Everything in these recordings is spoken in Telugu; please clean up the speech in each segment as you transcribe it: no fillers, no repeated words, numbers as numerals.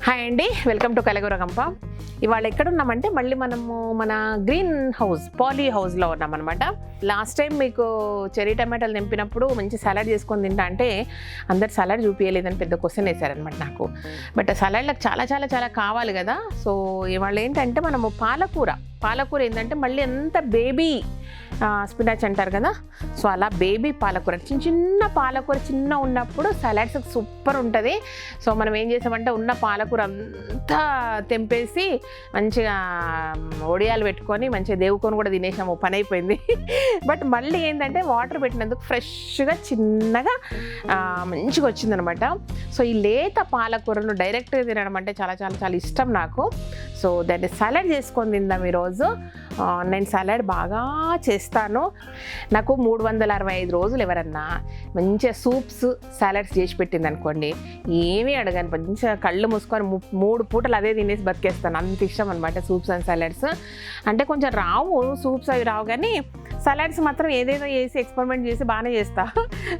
హాయ్ అండి, వెల్కమ్ టు కలగూర గంప. ఇవాళ ఎక్కడున్నామంటే మళ్ళీ మనము మన గ్రీన్ హౌస్ పాలీ హౌస్లో ఉన్నామన్నమాట. లాస్ట్ టైం మీకు చెరీ టమాటాలు తెంపినప్పుడు మంచి సలాడ్ చేసుకొని తింటా అంటే అందరు సలాడ్ చూపించలేదని పెద్ద క్వశ్చన్ వేశారనమాట నాకు. బట్ సలాడ్లకు చాలా చాలా చాలా కావాలి కదా. సో ఇవాళ ఏంటంటే మనము పాలకూర ఏంటంటే మళ్ళీ ఎంత బేబీ స్పినాచ్ అంటారు కదా, సో అలా బేబీ పాలకూర చిన్న పాలకూర చిన్న ఉన్నప్పుడు సలాడ్స్ సూపర్ ఉంటుంది. సో మనం ఏం చేసామంటే ఉన్న పాలకూర అంతా తెంపేసి మంచిగా ఒడియాలు పెట్టుకొని మంచిగా దేవుకొని కూడా తినేసాము, పని అయిపోయింది. బట్ మళ్ళీ ఏంటంటే వాటర్ పెట్టినందుకు ఫ్రెష్గా చిన్నగా మంచిగా వచ్చిందనమాట. సో ఈ లేత పాలకూరను డైరెక్ట్గా తినడం అంటే చాలా చాలా చాలా ఇష్టం నాకు. సో దాన్ని సలాడ్ చేసుకొని తిందాం ఈరోజు. నేను సలాడ్ బాగా చేస్తాను. నాకు 365 రోజులు ఎవరన్నా మంచిగా సూప్స్ సలాడ్స్ చేసి పెట్టింది అనుకోండి, ఏమీ అడగాను, మంచిగా కళ్ళు మూసుకొని 3 పూటలు అదే తినేసి బతికేస్తాను. అంత ఇష్టం అనమాట సూప్స్ అండ్ సలాడ్స్. అంటే కొంచెం రావు సూప్స్, అవి రావు, కానీ సలాడ్స్ మాత్రం ఏదేదో చేసి ఎక్స్పెరిమెంట్ చేసి బాగానే చేస్తా.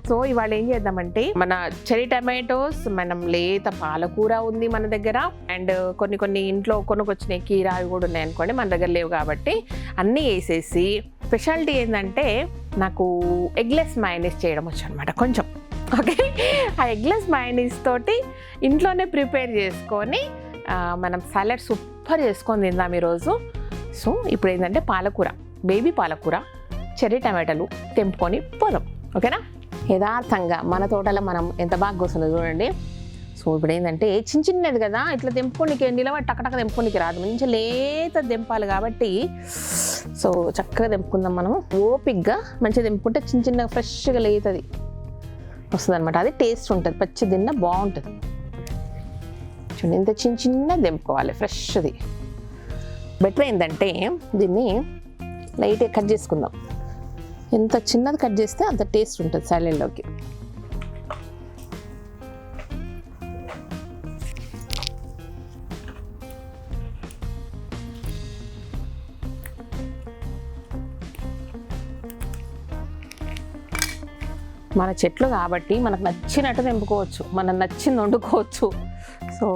సో ఇవాళ ఏం చేద్దామంటే మన చెరీ టమాటోస్, మనం లేత పాలకూర ఉంది మన దగ్గర, అండ్ కొన్ని ఇంట్లో కొనుక్కొచ్చినాయి కీరా అవి కూడా ఉన్నాయి అనుకోండి, మన దగ్గర లేవు కాబట్టి అన్నీ వేసేసి. స్పెషాలిటీ ఏంటంటే నాకు ఎగ్లెస్ మైనస్ చేయడం వచ్చు అనమాట కొంచెం. ఓకే, ఆ ఎగ్లెస్ మైనస్ తోటి ఇంట్లోనే ప్రిపేర్ చేసుకొని మనం సలాడ్ సూపర్ చేసుకొని తిందాం ఈరోజు. సో ఇప్పుడు ఏంటంటే పాలకూర, బేబీ పాలకూర, చెర్రీ టమాటాలు తెంపుకొని పోదాం. ఓకేనా? యథార్థంగా మన తోటలో మనం ఎంత బాగా కూర్చుందో చూడండి. సో ఇప్పుడు ఏంటంటే చిన్నది కదా, ఇట్లా తెంపుకోనికి నిలబడి టక్కటక్క తెంపుకోనికి రాదు, మంచిగా లేత తెంపాలి కాబట్టి సో చక్కగా తెంపుకుందాం మనం. ఓపిక్గా మంచిగా తెంపుకుంటే చిన్నగా ఫ్రెష్గా లేతది వస్తుంది అనమాట. అది టేస్ట్ ఉంటుంది, పచ్చి తిన్నా బాగుంటుంది. చూడండి ఇంత చిన్న తెంపుకోవాలి, ఫ్రెష్ది. బెటర్ ఏంటంటే దీన్ని లైట్గా కట్ చేసుకుందాం. ఎంత చిన్నది కట్ చేస్తే అంత టేస్ట్ ఉంటుంది సలాడ్లోకి. మన చెట్లు కాబట్టి మనకు నచ్చినట్టు తెంపుకోవచ్చు, మనం నచ్చింది వండుకోవచ్చు. సో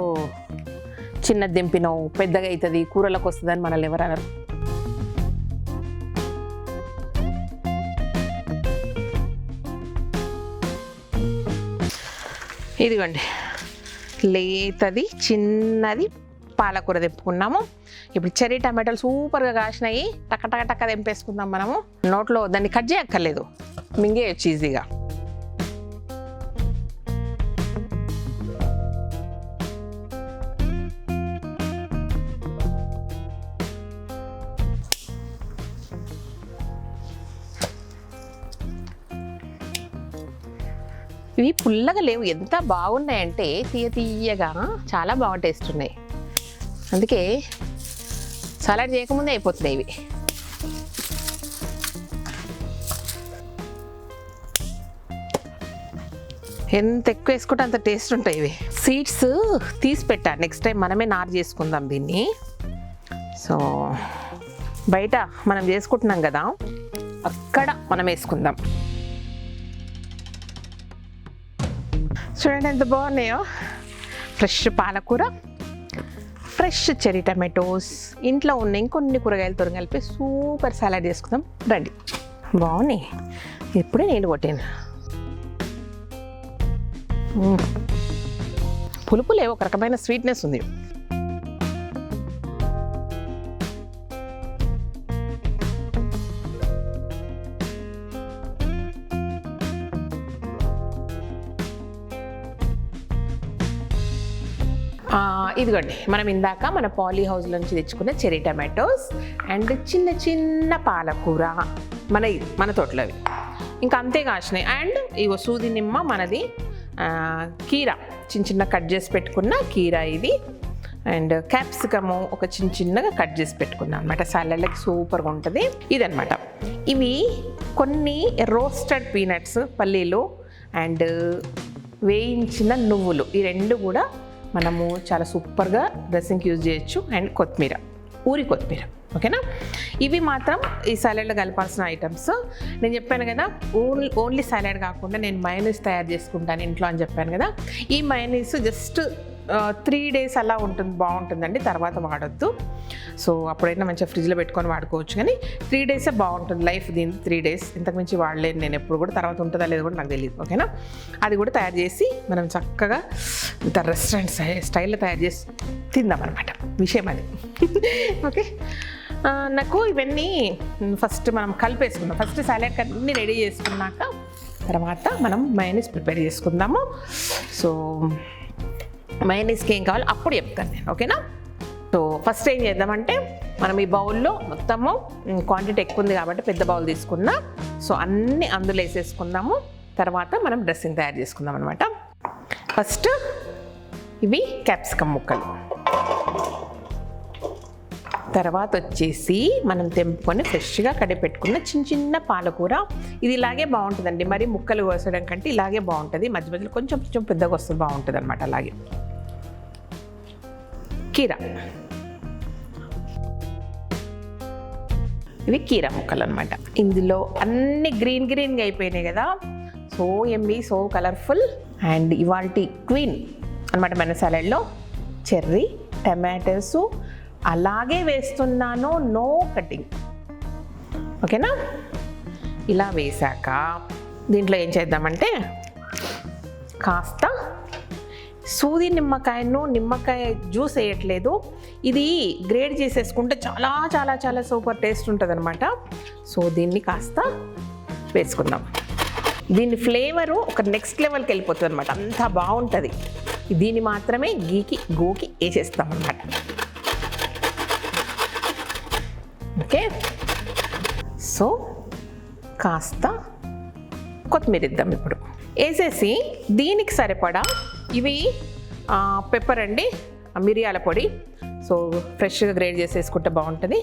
చిన్నది తెంపినావు పెద్దగా అవుతుంది, కూరలకు వస్తుందని మనల్ని ఎవరు అనరు. ఇదిగోండి లేతది చిన్నది పాలకూర తెంపుకున్నాము. ఇప్పుడు చెర్రీ టమాటాలు సూపర్గా కాసినాయి, టక్క తెంపేసుకుందాం మనము. నోట్లో దాన్ని కట్ చేయక్కర్లేదు, మింగేయచ్చు ఈజీగా. ఇవి పుల్లగా లేవు, ఎంత బాగున్నాయంటే తీయగా చాలా బాగా టేస్ట్ ఉన్నాయి. అందుకే సలాడ్ చేయకముందే అయిపోతున్నాయి ఇవి. ఎంత ఎక్కువ వేసుకుంటే అంత టేస్ట్ ఉంటాయి ఇవి. సీడ్స్ తీసి పెట్టా, నెక్స్ట్ టైం మనమే నారు చేసుకుందాం దీన్ని. సో బయట మనం చేసుకుంటున్నాం కదా, అక్కడ మనం వేసుకుందాం. చూడండి ఎంత బాగున్నాయో, ఫ్రెష్ పాలకూర, ఫ్రెష్ చెర్రీ టమాటోస్, ఇంట్లో ఉన్న ఇంకొన్ని కూరగాయలతో కలిపి సూపర్ సలాడ్ చేసుకుందాం రండి. బాగున్నాయి, ఇప్పుడే నీళ్ళు కొట్టాను. పులుపులే ఒక రకమైన స్వీట్నెస్ ఉంది. ఇదిగోండి మనం ఇందాక మన పాలీ హౌస్ నుంచి తెచ్చుకున్న చెర్రీ టమాటోస్ అండ్ చిన్న పాలకూర మన తోటలోవి ఇంకా అంతే కాసినాయి. అండ్ ఇగో సూది నిమ్మ మనది, కీరా చిన్న కట్ చేసి పెట్టుకున్న కీరా ఇది, అండ్ క్యాప్సికము ఒక చిన్నగా కట్ చేసి పెట్టుకున్నాను అనమాట. సలాడ్లకి సూపర్గా ఉంటుంది ఇదనమాట. ఇవి కొన్ని రోస్టెడ్ పీనట్స్, పల్లీలు అండ్ వేయించిన నువ్వులు, ఈ రెండు కూడా మనము చాలా సూపర్గా డ్రెస్సింగ్కి యూజ్ చేయొచ్చు. అండ్ కొత్తిమీర, ఊరి కొత్తిమీర. ఓకేనా? ఇవి మాత్రం ఈ సలాడ్లో కలపాల్సిన ఐటమ్స్. నేను చెప్పాను కదా, ఓన్లీ సలాడ్ కాకుండా నేను మయోనీస్ తయారు చేసుకుంటాను ఇంట్లో అని చెప్పాను కదా. ఈ మయోనీస్ జస్ట్ 3 days అలా ఉంటుంది, బాగుంటుందండి. తర్వాత వాడొద్దు. సో అప్పుడైనా మంచిగా ఫ్రిడ్జ్లో పెట్టుకొని వాడుకోవచ్చు, కానీ 3 days బాగుంటుంది లైఫ్ దీనికి. 3 days ఇంతకుమించి వాడలేను నేను ఎప్పుడు కూడా. తర్వాత ఉంటుందా లేదో కూడా నాకు తెలియదు. ఓకేనా, అది కూడా తయారు చేసి మనం చక్కగా ఇంత రెస్టారెంట్ స్టైల్లో తయారు చేసి తిందామన్నమాట. విషయం అది. ఓకే, నాకు ఇవన్నీ ఫస్ట్ మనం కలిపేసుకుందాం. ఫస్ట్ సాలెడ్కి అన్నీ రెడీ చేసుకున్నాక తర్వాత మనం మయోనీస్ ప్రిపేర్ చేసుకుందాము. సో మయోనీస్కి ఏం కావాలో అప్పుడు చెప్తాను నేను. ఓకేనా, సో ఫస్ట్ ఏం చేద్దామంటే మనం ఈ బౌల్లో మొత్తము క్వాంటిటీ ఎక్కువ ఉంది కాబట్టి పెద్ద బౌల్ తీసుకున్నా. సో అన్నీ అందులో వేసేసుకుందాము. తర్వాత మనం డ్రెస్సింగ్ తయారు చేసుకుందాం అనమాట. ఫస్ట్ ఇవి క్యాప్సికమ్ ముక్కలు, తర్వాత వచ్చేసి మనం తెంపుకొని ఫ్రెష్గా కడిగి పెట్టుకున్న చిన్న చిన్న పాలకూర. ఇది ఇలాగే బాగుంటుందండి, మరి ముక్కలు కోసడం కంటే ఇలాగే బాగుంటుంది. మధ్య మధ్యలో కొంచెం కొంచెం పెద్దగా వస్తుంది, బాగుంటుంది అనమాట. అలాగే కీరా, ఇవి కీరా ముక్కలు అనమాట. ఇందులో అన్ని గ్రీన్ గ్రీన్గా అయిపోయినాయి కదా, so Emmy, so colourful. And ఇవాల్టి క్వీన్ అనమాట మన సాలెడ్లో చెర్రీ టమాటోస్ అలాగే వేస్తున్నాను, నో కటింగ్. ఓకేనా, ఇలా వేసాక దీంట్లో ఏం చేద్దామంటే కాస్త సూది నిమ్మకాయ జ్యూస్ వేయట్లేదు, ఇది గ్రేడ్ చేసేసుకుంటే చాలా చాలా చాలా సూపర్ టేస్ట్ ఉంటుంది అనమాట. సో దీన్ని కాస్త వేసుకుందాం. దీని ఫ్లేవరు ఒక నెక్స్ట్ లెవెల్కి వెళ్ళిపోతుంది అనమాట, అంత బాగుంటుంది. దీన్ని మాత్రమే గోకి వేసేస్తాం అన్నమాట. ఓకే, సో కాస్త కొత్తిమీర ఇద్దాం ఇప్పుడు. వేసేసి దీనికి సరిపడా ఇవి పెప్పర్ అండి, మిరియాల పొడి. సో ఫ్రెష్గా గ్రేడ్ చేసేసుకుంటే బాగుంటుంది.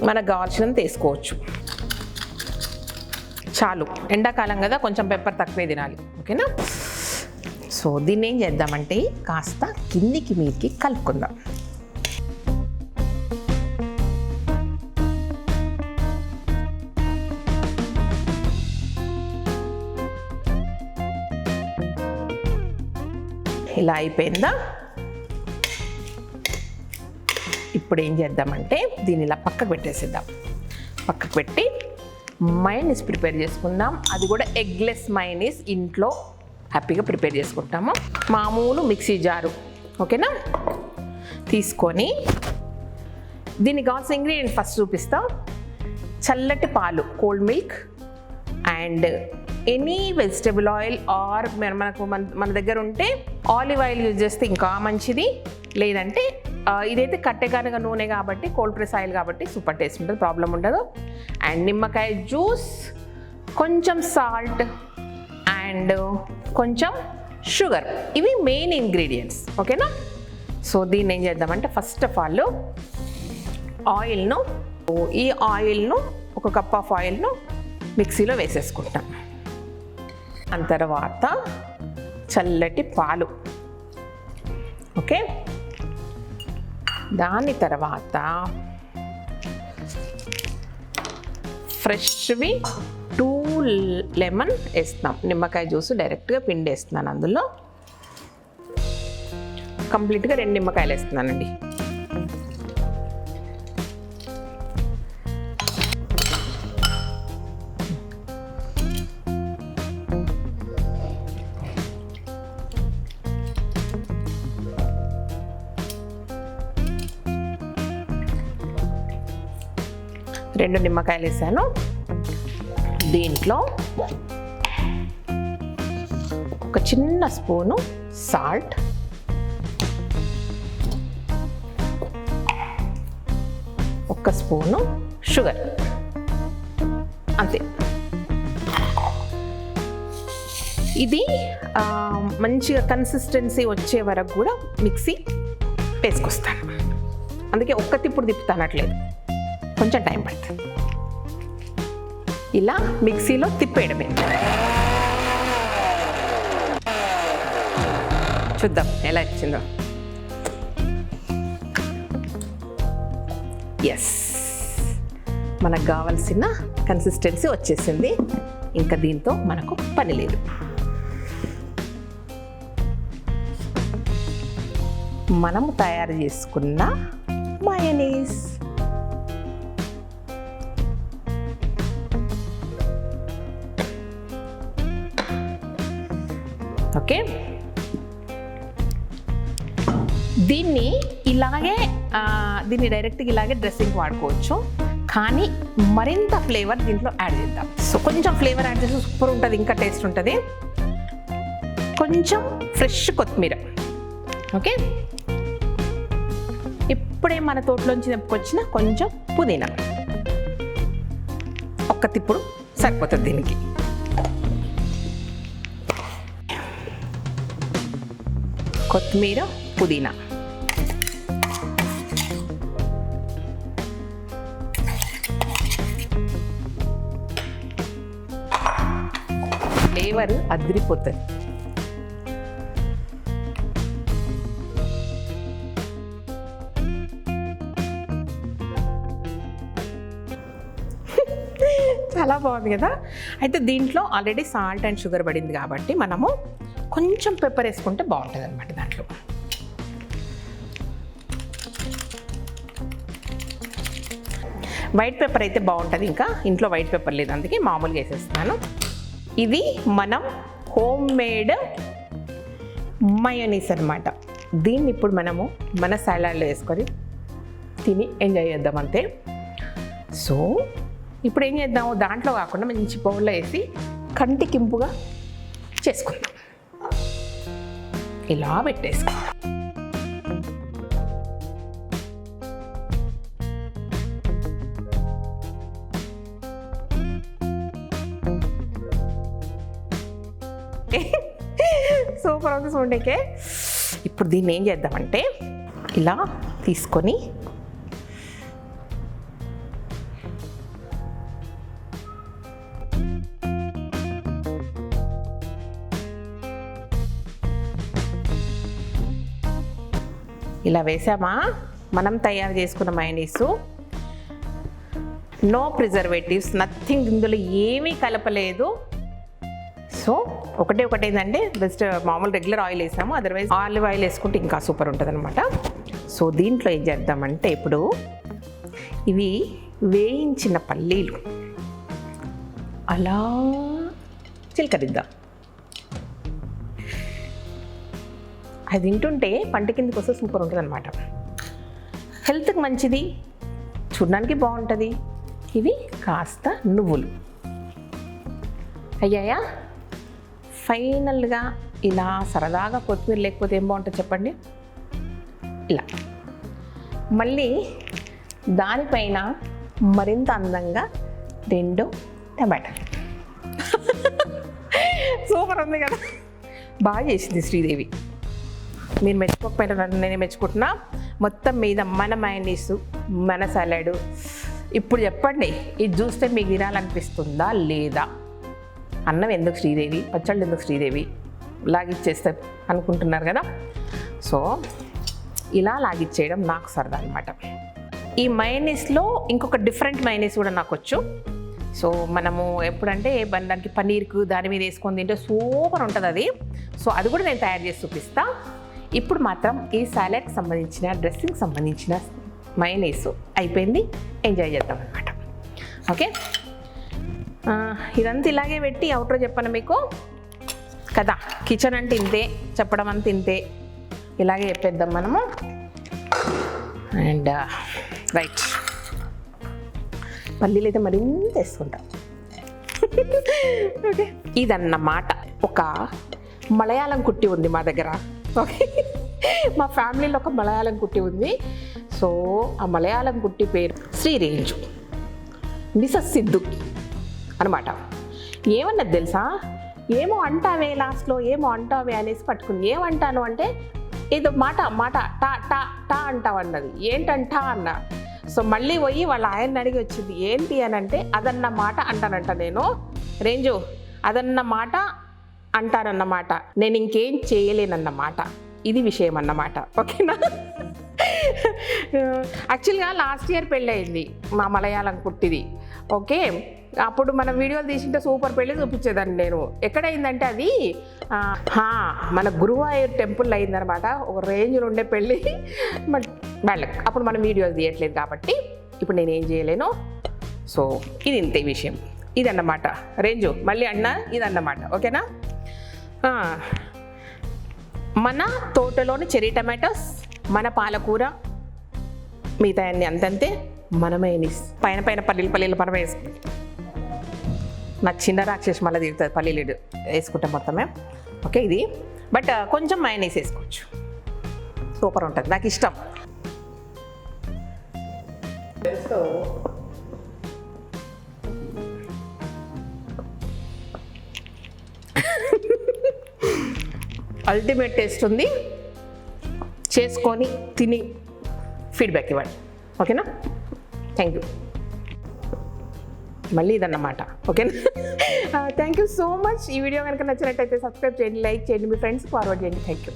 మనకు కావాల్సినంత వేసుకోవచ్చు, చాలు. ఎండాకాలం కదా, కొంచెం పెప్పర్ తక్కువే తినాలి. ఓకేనా, సో దీన్ని ఏం చేద్దామంటే కాస్త కిందికి మీదకి కలుపుకుందాం. ఇలా అయిపోయిందా? ఇప్పుడు ఏం చేద్దామంటే దీన్ని ఇలా పక్కకు పెట్టేసేద్దాం. పక్కకు పెట్టి మయోనీస్ ప్రిపేర్ చేసుకుందాం. అది కూడా ఎగ్లెస్ మయోనీస్ ఇంట్లో హ్యాపీగా ప్రిపేర్ చేసుకుంటాము. మామూలు మిక్సీ జారు, ఓకేనా, తీసుకొని దీనికి కావాల్సిన ఇంగ్రీడియంట్ ఫస్ట్ చూపిస్తా. చల్లటి పాలు, cold milk, and any vegetable oil are మన దగ్గర ఉంటే ఆలివ్ ఆయిల్ యూజ్ చేస్తే ఇంకా మంచిది. లేదంటే ఇదైతే కట్టెగానుగ నూనె కాబట్టి, కోల్డ్ ప్రెస్ ఆయిల్ కాబట్టి సూపర్ టేస్ట్ ఉంటుంది, ప్రాబ్లం ఉండదు. అండ్ నిమ్మకాయ జ్యూస్, కొంచెం సాల్ట్ అండ్ కొంచెం షుగర్, ఇవి మెయిన్ ఇంగ్రీడియంట్స్. ఓకేనా, సో దీన్ని ఏం చేద్దామంటే ఫస్ట్ ఆఫ్ ఆల్ ఈ ఆయిల్ను ఒక కప్ ఆఫ్ ఆయిల్ను మిక్సీలో వేసేసుకుంటాం. ఆ తర్వాత చల్లటి పాలు, ఓకే, దాని తర్వాత ఫ్రెష్వి 2 లెమన్ వేస్తాం. నిమ్మకాయ జ్యూస్ డైరెక్ట్గా పిండి వేస్తున్నాను. అందులో కంప్లీట్గా 2 నిమ్మకాయలు వేస్తున్నానండి. రెండు నిమ్మకాయలు వేసాను. దీంట్లో ఒక చిన్న స్పూను సాల్ట్, ఒక స్పూను షుగర్, అంతే. ఇది మంచిగా కన్సిస్టెన్సీ వచ్చే వరకు కూడా మిక్సీ వేసుకొస్తాను. అందుకే ఒక్క తిప్పుడు తిప్పుతానట్లేదు, కొంచెం టైం పడుతుంది. ఇలా మిక్సీలో తిప్పేయడమే. చూద్దాం ఎలా వచ్చిందో. ఎస్, మనకు కావాల్సిన కన్సిస్టెన్సీ వచ్చేసింది. ఇంకా దీంతో మనకు పని లేదు. మనము తయారు చేసుకున్న మయోనీస్. ఓకే, దీన్ని డైరెక్ట్గా ఇలాగే డ్రెస్సింగ్ వాడుకోవచ్చు, కానీ మరింత ఫ్లేవర్ దీంట్లో యాడ్ చేద్దాం. సో కొంచెం ఫ్లేవర్ యాడ్ చేస్తే సూపర్ ఉంటుంది, ఇంకా టేస్ట్ ఉంటుంది. కొంచెం ఫ్రెష్ కొత్తిమీర. ఓకే, ఇప్పుడే మన తోటలోంచి తెప్పుకొచ్చిన కొంచెం పుదీనా, ఒక్క తిప్పుడు సరిపోతుంది దీనికి. కొత్తిమీర, పుదీనా. ఫ్లేవర్ అదిరిపోతుంది. చాలా బాగుంది కదా. అయితే దీంట్లో ఆల్రెడీ సాల్ట్ అండ్ షుగర్ పడింది కాబట్టి మనము కొంచెం పెప్పర్ వేసుకుంటే బాగుంటుంది అనమాట. దాంట్లో వైట్ పెప్పర్ అయితే బాగుంటుంది, ఇంకా ఇంట్లో వైట్ పెప్పర్ లేదు అందుకే మామూలుగా వేసేస్తాను. ఇది మనం హోమ్ మేడ్ మయోనీస్ అనమాట. దీన్ని ఇప్పుడు మనము మన సలాడ్లో వేసుకొని తిని ఎంజాయ్ చేద్దాం అంతే. సో ఇప్పుడు ఏం చేద్దాము, దాంట్లో కాకుండా మంచి బౌల్లో వేసి కంటికింపుగా చేసుకుందాం. ఇలా పెట్టేసుకుందాం. సూపర్ అవుతుంది చూడండికే. ఇప్పుడు దీన్ని ఏం చేద్దామంటే ఇలా తీసుకొని ఇలా వేసామా, మనం తయారు చేసుకున్న మయోనీసు. నో ప్రిజర్వేటివ్స్, నథింగ్, ఇందులో ఏమీ కలపలేదు. సో ఒకటి ఏంటంటే బెస్ట్ మామూలు రెగ్యులర్ ఆయిల్ వేసాము, అదర్వైజ్ ఆలివ్ ఆయిల్ వేసుకుంటే ఇంకా సూపర్ ఉంటుంది అనమాట. సో దీంట్లో ఏం చేద్దామంటే ఇప్పుడు ఇవి వేయించిన పల్లీలు అలా చిలకరిద్దాం. అది తింటుంటే పంట కిందకి వస్తే సూపర్ ఉంటుంది అనమాట. హెల్త్కి మంచిది, చూడడానికి బాగుంటుంది. ఇవి కాస్త నువ్వులు అయ్యాయా. ఫైనల్గా ఇలా సరదాగా కొత్తిమీర లేకపోతే ఏం బాగుంటుంది చెప్పండి. ఇలా మళ్ళీ దానిపైన మరింత అందంగా 2 టమాటాలు. సూపర్ ఉంది కదా, బాగా చేసింది శ్రీదేవి. మీరు మెచ్చుకోకపోయినా నేనే మెచ్చుకుంటున్నా. మొత్తం మీద మన మయోనీస్, మన సలాడ్. ఇప్పుడు చెప్పండి, ఇది చూస్తే మీకు తినాలనిపిస్తుందా లేదా? అన్నం ఎందుకు శ్రీదేవి, పచ్చళ్ళు ఎందుకు శ్రీదేవి, లాగిచ్చేస్తే అనుకుంటున్నారు కదా. సో ఇలా లాగిచ్చేయడం నాకు సరదా అనమాట. ఈ మయోనీస్లో ఇంకొక డిఫరెంట్ మయోనీస్ కూడా నాకు వచ్చు. సో మనము ఎప్పుడంటే దానికి పన్నీర్కు దాని మీద వేసుకొని తింటే సూపర్ ఉంటుంది అది. సో అది కూడా నేను తయారు చేసి చూపిస్తా. ఇప్పుడు మాత్రం ఈ సాలడ్కి సంబంధించిన డ్రెస్సింగ్ సంబంధించిన మయోనీస్ అయిపోయింది, ఎంజాయ్ చేద్దాం అనమాట. ఓకే, ఇదంతా ఇలాగే పెట్టి అవుట్రో చెప్పాను మీకు కదా. కిచెన్ అంటే ఇంతే, చెప్పడం అంత ఇంతే, ఇలాగే చెప్పేద్దాం మనము. అండ్ రైట్, పల్లీలు అయితే మరింత వేసుకుంటాం. ఓకే, ఇదన్నమాట. ఒక మలయాళం కుట్టి ఉంది మా దగ్గర. ఓకే, మా ఫ్యామిలీలో ఒక మలయాళం కుట్టి ఉంది. సో ఆ మలయాళం కుట్టి పేరు శ్రీరేంజు మిసెస్ సిద్ధు అనమాట. ఏమన్నది తెలుసా, ఏమో అంటావే లాస్ట్లో, ఏమో అంటావే అనేసి పట్టుకుంది. ఏమంటాను అంటే ఏదో మాట టా టా టా అంటావన్నది. ఏంటంటా అన్న. సో మళ్ళీ పోయి వాళ్ళ ఆయన్ని అడిగి వచ్చింది, ఏంటి అని అంటే అదన్న మాట అంటానంట నేను. రేంజు అదన్న మాట అంటానన్నమాట, నేను ఇంకేం చేయలేనన్నమాట. ఇది విషయం అన్నమాట. ఓకేనా. యాక్చువల్గా లాస్ట్ ఇయర్ పెళ్ళయింది మా మలయాళం కుట్టిది. ఓకే, అప్పుడు మనం వీడియోలు తీసింటే సూపర్ పెళ్ళి చూపించేదాన్ని నేను. ఎక్కడైందంటే అది మన గురువాయూర్ టెంపుల్ అయిందనమాట. ఒక రేంజ్లో ఉండే పెళ్ళి వాళ్ళకి. అప్పుడు మనం వీడియోలు తీయట్లేదు కాబట్టి ఇప్పుడు నేను ఏం చేయలేను. సో ఇది ఇంతే విషయం. ఇదన్నమాట రేంజు. మళ్ళీ అన్నా ఇదన్నమాట. ఓకేనా? మన తోటలోని చెరీ టమాటోస్, మన పాలకూర, మిగతా అన్ని అంతంతే. మన మైనీస్ పైన పల్లీలు మనం వేసుకుంటాం. నాకు చిన్న రాక్షసి మళ్ళీ తిరుగుతుంది పల్లీలు వేసుకుంటాం మొత్తమే. ఓకే, ఇది బట్ కొంచెం మైనీస్ వేసుకోవచ్చు. సూపర్ ఉంటుంది, నాకు ఇష్టం. అల్టిమేట్ టేస్ట్ ఉంది. చేసుకొని తిని ఫీడ్బ్యాక్ ఇవ్వండి. ఓకేనా? Thank you. మళ్ళీ ఇదన్నమాట. ఓకేనా? Thank you so much. ఈ వీడియో కనుక నచ్చినట్టయితే సబ్స్క్రైబ్ చేయండి, లైక్ చేయండి, మీ ఫ్రెండ్స్ ఫార్వర్డ్ చేయండి. Thank you.